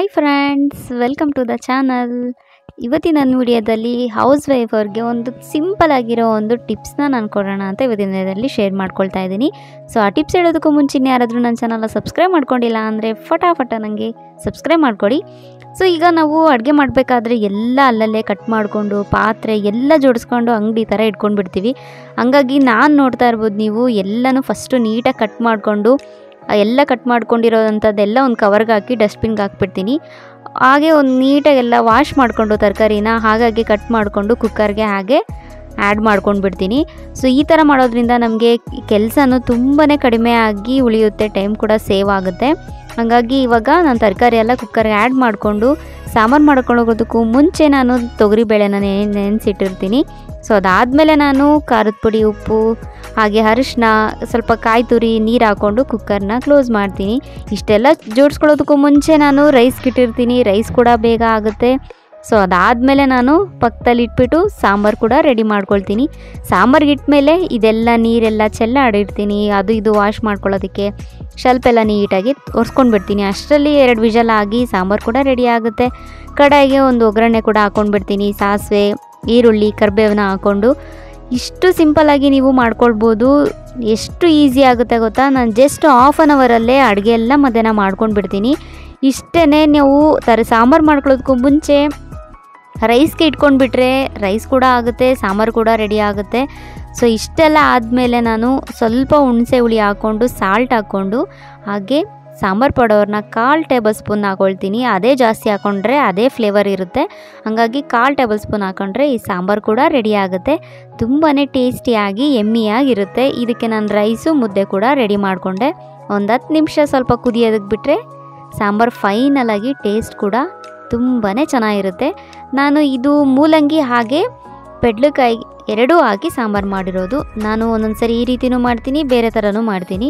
Hi friends, welcome to the channel. ಇವತ್ತಿನ ವಿಡಿಯೋದಲ್ಲಿ house wife ಅವ್ರಿಗೆ ಒಂದು ಸಿಂಪಲ್ ಆಗಿರೋ ಒಂದು ಟಿಪ್ಸ್ನ ನಾನು ಕೊಡೋಣ ಅಂತ ಇವತ್ತಿನ ವಿಡಿಯೋದಲ್ಲಿ ಶೇರ್ ಮಾಡ್ಕೊಳ್ತಾ ಇದ್ದೀನಿ. ಸೊ ಆ ಟಿಪ್ಸ್ ಹೇಳೋದಕ್ಕೂ ಮುಂಚೆ ಯಾರಾದರೂ ನನ್ನ ಚಾನಲ್ನ ಸಬ್ಸ್ಕ್ರೈಬ್ ಮಾಡ್ಕೊಂಡಿಲ್ಲ ಅಂದರೆ ಫಟಾಫಟ ನನಗೆ ಸಬ್ಸ್ಕ್ರೈಬ್ ಮಾಡ್ಕೊಡಿ. ಸೊ ಈಗ ನಾವು ಅಡುಗೆ ಮಾಡಬೇಕಾದ್ರೆ ಎಲ್ಲ ಅಲ್ಲಲ್ಲೇ ಕಟ್ ಮಾಡಿಕೊಂಡು ಪಾತ್ರೆ ಎಲ್ಲ ಜೋಡಿಸ್ಕೊಂಡು ಅಂಗಡಿ ಥರ ಇಟ್ಕೊಂಡು ಬಿಡ್ತೀವಿ. ಹಂಗಾಗಿ ನಾನು ನೋಡ್ತಾ ಇರ್ಬೋದು, ನೀವು ಎಲ್ಲನೂ ಫಸ್ಟು ನೀಟಾಗಿ ಕಟ್ ಮಾಡಿಕೊಂಡು ಎಲ್ಲ ಕಟ್ ಮಾಡ್ಕೊಂಡಿರೋವಂಥದ್ದೆಲ್ಲ ಒಂದು ಕವರ್ಗೆ ಹಾಕಿ ಡಸ್ಟ್ಬಿನ್ಗೆ ಹಾಕ್ಬಿಡ್ತೀನಿ. ಹಾಗೆ ಒಂದು ನೀಟಾಗೆಲ್ಲ ವಾಶ್ ಮಾಡಿಕೊಂಡು ತರಕಾರಿನ ಹಾಗಾಗಿ ಕಟ್ ಮಾಡಿಕೊಂಡು ಕುಕ್ಕರ್ಗೆ ಹಾಗೆ ಆ್ಯಡ್ ಮಾಡ್ಕೊಂಡು ಬಿಡ್ತೀನಿ. ಸೊ ಈ ಥರ ಮಾಡೋದ್ರಿಂದ ನಮಗೆ ಕೆಲಸನೂ ತುಂಬಾ ಕಡಿಮೆ ಆಗಿ ಉಳಿಯುತ್ತೆ, ಟೈಮ್ ಕೂಡ ಸೇವ್ ಆಗುತ್ತೆ. ಹಾಗಾಗಿ ಇವಾಗ ನಾನು ತರಕಾರಿ ಎಲ್ಲ ಕುಕ್ಕರ್ಗೆ ಆ್ಯಡ್ ಮಾಡಿಕೊಂಡು ಸಾಂಬಾರು ಮಾಡ್ಕೊಳ್ಳೋದಕ್ಕೂ ಮುಂಚೆ ನಾನು ತೊಗರಿಬೇಳೆನ ನೆನೆಸಿಟ್ಟಿರ್ತೀನಿ. ಸೊ ಅದಾದಮೇಲೆ ನಾನು ಖಾರದ ಪುಡಿ, ಉಪ್ಪು, ಹಾಗೆ ಅರಿಶಿನ, ಸ್ವಲ್ಪ ಕಾಯಿ ತುರಿ, ನೀರು ಹಾಕ್ಕೊಂಡು ಕುಕ್ಕರ್ನ ಕ್ಲೋಸ್ ಮಾಡ್ತೀನಿ. ಇಷ್ಟೆಲ್ಲ ಜೋಡಿಸ್ಕೊಳ್ಳೋದಕ್ಕೂ ಮುಂಚೆ ನಾನು ರೈಸ್ಗೆ ಇಟ್ಟಿರ್ತೀನಿ, ರೈಸ್ ಕೂಡ ಬೇಗ ಆಗುತ್ತೆ. ಸೊ ಅದಾದಮೇಲೆ ನಾನು ಪಕ್ಕದಲ್ಲಿ ಇಟ್ಬಿಟ್ಟು ಸಾಂಬಾರು ಕೂಡ ರೆಡಿ ಮಾಡ್ಕೊಳ್ತೀನಿ. ಸಾಂಬಾರಿಗೆ ಇಟ್ಮೇಲೆ ಇದೆಲ್ಲ ನೀರೆಲ್ಲ ಚೆಲ್ಲಾಡಿರ್ತೀನಿ, ಅದು ಇದು ವಾಶ್ ಮಾಡ್ಕೊಳ್ಳೋದಕ್ಕೆ ಸ್ವಲ್ಪ ಎಲ್ಲ ನೀಟಾಗಿ ಒರೆಸ್ಕೊಂಡ್ಬಿಡ್ತೀನಿ. ಅಷ್ಟರಲ್ಲಿ 2 ವಿಷಲ್ ಆಗಿ ಸಾಂಬಾರು ಕೂಡ ರೆಡಿ ಆಗುತ್ತೆ. ಕಡಾಯಿಗೆ ಒಂದು ಒಗ್ಗರಣೆ ಕೂಡ ಹಾಕ್ಕೊಂಡ್ಬಿಡ್ತೀನಿ. ಸಾಸಿವೆ, ಈರುಳ್ಳಿ, ಕರಿಬೇವನ್ನ ಹಾಕ್ಕೊಂಡು ಇಷ್ಟು ಸಿಂಪಲ್ಲಾಗಿ ನೀವು ಮಾಡ್ಕೊಳ್ಬೋದು. ಎಷ್ಟು ಈಸಿ ಆಗುತ್ತೆ ಗೊತ್ತಾ. ನಾನು ಜಸ್ಟ್ ಹಾಫ್ ಆನ್ ಅವರಲ್ಲೇ ಅಡುಗೆ ಎಲ್ಲ ಮಧ್ಯಾಹ್ನ ಮಾಡ್ಕೊಂಡು ಬಿಡ್ತೀನಿ. ಇಷ್ಟೇ. ನೀವು ಸಾಂಬಾರು ಮಾಡ್ಕೊಳ್ಳೋದಕ್ಕೂ ಮುಂಚೆ ರೈಸ್ಗೆ ಇಟ್ಕೊಂಡ್ಬಿಟ್ರೆ ರೈಸ್ ಕೂಡ ಆಗುತ್ತೆ, ಸಾಂಬಾರು ಕೂಡ ರೆಡಿ ಆಗುತ್ತೆ. ಸೊ ಇಷ್ಟೆಲ್ಲ ಆದಮೇಲೆ ನಾನು ಸ್ವಲ್ಪ ಹುಣಸೆ ಹುಳಿ ಹಾಕ್ಕೊಂಡು ಸಾಲ್ಟ್ ಹಾಕ್ಕೊಂಡು ಹಾಗೆ ಸಾಂಬಾರು ಪೌಡರ್ನ 1/4 ಟೇಬಲ್ ಸ್ಪೂನ್ ಹಾಕ್ಕೊಳ್ತೀನಿ. ಅದೇ ಜಾಸ್ತಿ ಹಾಕ್ಕೊಂಡ್ರೆ ಅದೇ ಫ್ಲೇವರ್ ಇರುತ್ತೆ. ಹಾಗಾಗಿ 1/4 ಟೇಬಲ್ ಸ್ಪೂನ್ ಹಾಕ್ಕೊಂಡ್ರೆ ಈ ಸಾಂಬಾರು ಕೂಡ ರೆಡಿ ಆಗುತ್ತೆ. ತುಂಬಾ ಟೇಸ್ಟಿಯಾಗಿ ಎಮ್ಮಿಯಾಗಿರುತ್ತೆ. ಇದಕ್ಕೆ ನಾನು ರೈಸು ಮುದ್ದೆ ಕೂಡ ರೆಡಿ ಮಾಡಿಕೊಂಡೆ. ಒಂದು 10 ನಿಮಿಷ ಸ್ವಲ್ಪ ಕುದಿಯೋದಕ್ಕೆ ಬಿಟ್ಟರೆ ಸಾಂಬಾರು ಫೈನಲಾಗಿ ಟೇಸ್ಟ್ ಕೂಡ ತುಂಬಾ ಚೆನ್ನಾಗಿರುತ್ತೆ. ನಾನು ಇದು ಮೂಲಂಗಿ ಹಾಗೆ ಪೆಡ್ಲಕಾಯಿ ಎರಡೂ ಹಾಕಿ ಸಾಂಬಾರು ಮಾಡಿರೋದು. ನಾನು ಒಂದೊಂದು ಸರಿ ಈ ರೀತಿಯೂ ಮಾಡ್ತೀನಿ, ಬೇರೆ ಥರನೂ ಮಾಡ್ತೀನಿ.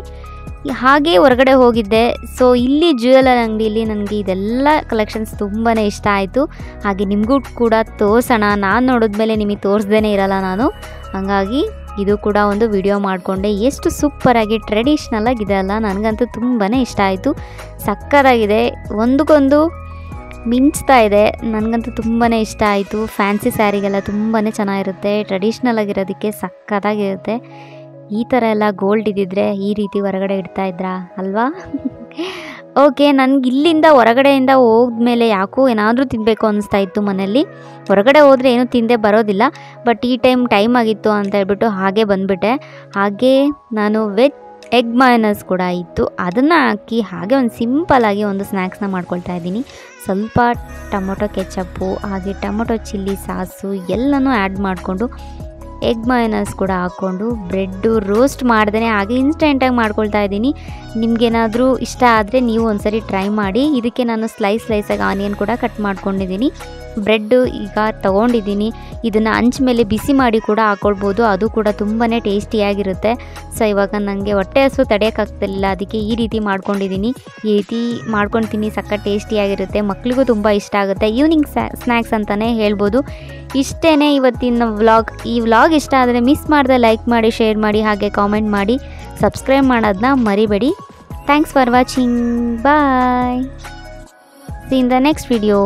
ಹಾಗೆ ಹೊರಗಡೆ ಹೋಗಿದ್ದೆ. ಸೊ ಇಲ್ಲಿ ಜ್ಯುವೆಲರಿ ಅಂಗಡಿಯಲ್ಲಿ ನನಗೆ ಇದೆಲ್ಲ ಕಲೆಕ್ಷನ್ಸ್ ತುಂಬಾ ಇಷ್ಟ ಆಯಿತು. ಹಾಗೆ ನಿಮಗೂ ಕೂಡ ತೋರಿಸೋಣ, ನಾನು ನೋಡಿದ್ಮೇಲೆ ನಿಮಗೆ ತೋರಿಸ್ದೇ ಇರಲ್ಲ ನಾನು. ಹಾಗಾಗಿ ಇದು ಕೂಡ ಒಂದು ವಿಡಿಯೋ ಮಾಡಿಕೊಂಡೆ. ಎಷ್ಟು ಸೂಪರಾಗಿ ಟ್ರೆಡಿಷ್ನಲಾಗಿದೆ ಅಲ್ಲ, ನನಗಂತೂ ತುಂಬಾ ಇಷ್ಟ ಆಯಿತು. ಸಕ್ಕತ್ತಾಗಿದೆ, ಒಂದಕ್ಕೊಂದು ಮಿಂಚ್ತಾ ಇದೆ. ನನಗಂತೂ ತುಂಬಾ ಇಷ್ಟ ಆಯಿತು. ಫ್ಯಾನ್ಸಿ ಸ್ಯಾರಿಗೆಲ್ಲ ತುಂಬಾ ಚೆನ್ನಾಗಿರುತ್ತೆ, ಟ್ರೆಡಿಷ್ನಲ್ ಆಗಿರೋದಕ್ಕೆ ಸಕ್ಕತ್ತಾಗಿರುತ್ತೆ. ಈ ಥರ ಎಲ್ಲ ಗೋಲ್ಡ್ ಇದ್ದಿದ್ರೆ ಈ ರೀತಿ ಹೊರಗಡೆ ಇಡ್ತಾಯಿದ್ರಾ ಅಲ್ವಾ? ಓಕೆ, ನನಗೆ ಇಲ್ಲಿಂದ ಹೊರಗಡೆಯಿಂದ ಹೋದ್ಮೇಲೆ ಯಾಕೋ ಏನಾದರೂ ತಿನ್ನಬೇಕು ಅನ್ನಿಸ್ತಾ ಇತ್ತು ಮನೆಯಲ್ಲಿ. ಹೊರಗಡೆ ಹೋದರೆ ಏನೂ ತಿಂದೆ ಬರೋದಿಲ್ಲ, ಬಟ್ ಈ ಟೈಮ್ ಆಗಿತ್ತು ಅಂತ ಹೇಳ್ಬಿಟ್ಟು ಹಾಗೆ ಬಂದುಬಿಟ್ಟೆ. ಹಾಗೆ ನಾನು ಎಗ್ ಮಯೋನೈಸ್ ಕೂಡ ಇತ್ತು, ಅದನ್ನು ಹಾಕಿ ಹಾಗೆ ಒಂದು ಸಿಂಪಲ್ಲಾಗಿ ಒಂದು ಸ್ನ್ಯಾಕ್ಸ್ನ ಮಾಡ್ಕೊಳ್ತಾ ಇದ್ದೀನಿ. ಸ್ವಲ್ಪ ಟೊಮೊಟೊ ಕೆಚಪ್ಪು ಹಾಗೆ ಟೊಮೊಟೊ ಚಿಲ್ಲಿ ಸಾಸು ಎಲ್ಲನೂ ಆ್ಯಡ್ ಮಾಡಿಕೊಂಡು ಎಗ್ ಮಯೋನೈಸ್ ಕೂಡ ಹಾಕ್ಕೊಂಡು ಬ್ರೆಡ್ಡು ರೋಸ್ಟ್ ಮಾಡ್ದೇ ಹಾಗೆ ಇನ್ಸ್ಟೆಂಟಾಗಿ ಮಾಡ್ಕೊಳ್ತಾ ಇದ್ದೀನಿ. ನಿಮಗೇನಾದರೂ ಇಷ್ಟ ಆದರೆ ನೀವು ಒಂದ್ಸರಿ ಟ್ರೈ ಮಾಡಿ. ಇದಕ್ಕೆ ನಾನು ಸ್ಲೈಸಾಗಿ ಆನಿಯನ್ ಕೂಡ ಕಟ್ ಮಾಡ್ಕೊಂಡಿದ್ದೀನಿ. ಬ್ರೆಡ್ಡು ಈಗ ತೊಗೊಂಡಿದ್ದೀನಿ, ಇದನ್ನು ಹಂಚ್ ಮೇಲೆ ಬಿಸಿ ಮಾಡಿ ಕೂಡ ಹಾಕ್ಕೊಳ್ಬೋದು, ಅದು ಕೂಡ ತುಂಬಾ ಟೇಸ್ಟಿಯಾಗಿರುತ್ತೆ. ಸೊ ಇವಾಗ ನನಗೆ ಹೊಟ್ಟೆ ಹಸು ತಡೆಯೋಕ್ಕಾಗ್ತಿಲ್ಲ, ಅದಕ್ಕೆ ಈ ರೀತಿ ಮಾಡ್ಕೊಂಡಿದ್ದೀನಿ. ಈ ರೀತಿ ಮಾಡ್ಕೊಳ್ತೀನಿ, ಸಕ್ಕ ಟೇಸ್ಟಿಯಾಗಿರುತ್ತೆ, ಮಕ್ಕಳಿಗೂ ತುಂಬ ಇಷ್ಟ ಆಗುತ್ತೆ. ಈವ್ನಿಂಗ್ ಸ್ನ್ಯಾಕ್ಸ್ ಅಂತಲೇ ಹೇಳ್ಬೋದು. ಇಷ್ಟೇ ಇವತ್ತಿನ ವ್ಲಾಗ್. ಈ ವ್ಲಾಗ್ ಇಷ್ಟ ಆದರೆ ಮಿಸ್ ಮಾಡದೆ ಲೈಕ್ ಮಾಡಿ, ಶೇರ್ ಮಾಡಿ, ಹಾಗೆ ಕಾಮೆಂಟ್ ಮಾಡಿ, ಸಬ್ಸ್ಕ್ರೈಬ್ ಮಾಡೋದನ್ನ ಮರಿಬೇಡಿ. Thanks for watching. Bye. See in the next video.